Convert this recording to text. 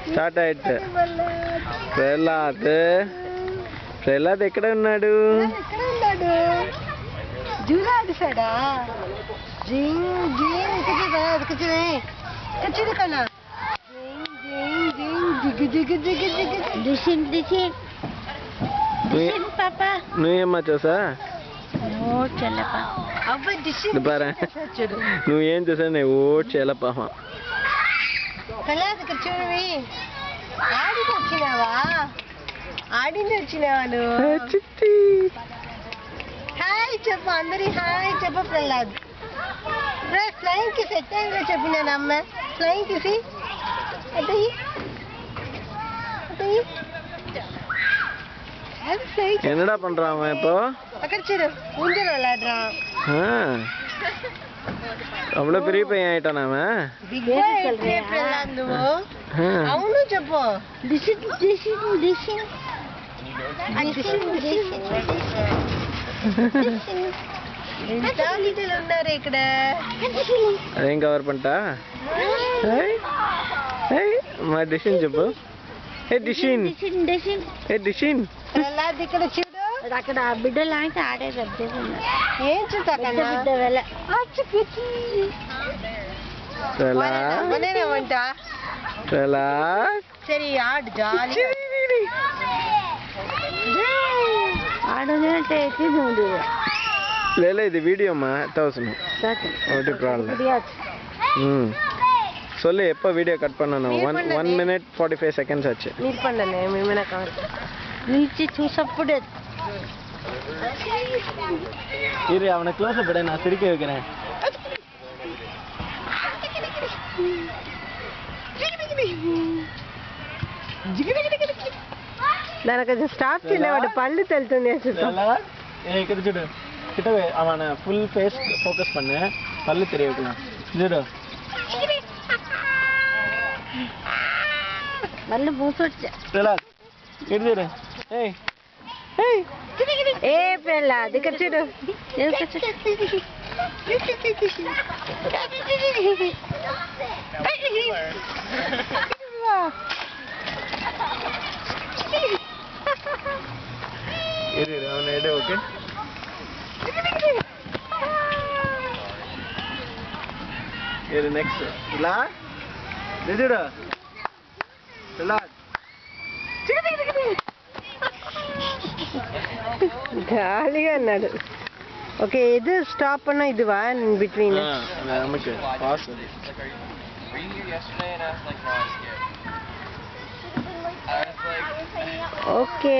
Start అయితే ప్రహ్లాద్ ఎక్కడ ఉన్నాడు? జూలాడు సడా జింగ్ జింగ్ కచ్చి కన్నా జింగ్ జింగ్ జిగ్ జిగ్ జిగ్ జిగ్ డిసిన్ డిసిన్ డిసిన్ పాపా నువ్వేమ్మా చూసా? ఓ చెల్లపా అవ్వ డిసిన్ చూడు నువ్వేం చూసా? ఓ చెల్లపా ప్రహ్లాద్ ఇక్కడ చూడవి ఆడింది వచ్చినావా నువ్వు? హాయ్ చెప్పు అందరి హాయ్ చెప్పు ప్రహ్లాద్. ఫ్లైంగ్ కిస్ ఎట్టా చెప్పినాను అమ్మ. ఫ్లైంగ్ కిసి అట్టయి என்னடா பண்றான் அவன் இப்போ? அக்கட சீரு ஊஞ்சல் விளையாடுறான். அவ்வளவு பெரிய பையன் ஆயிட்டான் அவன். பிக் பாய் சொல்றேன் பிரஹ்லாத் నువ్వు. అవును చెప్పు. డిసిన్ డిసిన్ డిసిన్ ఎంత లిటిల్ ఉన్నారు ఇక్కడ. అదేం కవర్ పంటా? మా డిసిన్ చెప్పు. ఏ డిసిన్ ఏ డిసిన్ ప్రహ్లాద్ ఇక్కడ చూడు. అక్కడ బిడ్డలు అంటే ఆడే ఏం చూస్తా బిడ్డ వెళ్ళ సరే ఆడు జాలి ఆడదంటే లేదు ఇది வீடியோமா 1000 ஓடி ப்ராப்ளம் சொல்லு எப்போ வீடியோ கட் பண்ணனும்? 1 minute 45 seconds ஆச்சு. మీరు பண்ணனே మేమేనా కవర్ నీచి చూసప్పుడు இரு அவனை க்ளோஸ் அப் பண்ணு, நான் சிரிக்க வைக்கிறேன். దానికి కొంచెం స్టాప్ చేయండి, వాడు పళ్ళు తెలుతుంది. ఇక్కడ చూడు கிட்டவே அவனை ஃபுல் ஃபேஸ் ஃபோக்கஸ் பண்ணு, பல்லு தெரிய வைக்கலாம். చూడు పళ్ళు పూసొచ్చా. ఇటు చూడు. ఏయ్ ఏ ప్రహ్లాద్ ఇక్కడ చూడు. ఇరు అవును ఎడే ఓకే. ఇరు నెక్స్ట్ ఇలా చూడు ఇలా గాలిగా అన్నాడు. ఓకే ఇది స్టాప్ అన్నా ఇదివా బిట్వీన్ நமக்கு பாஸ். ఓకే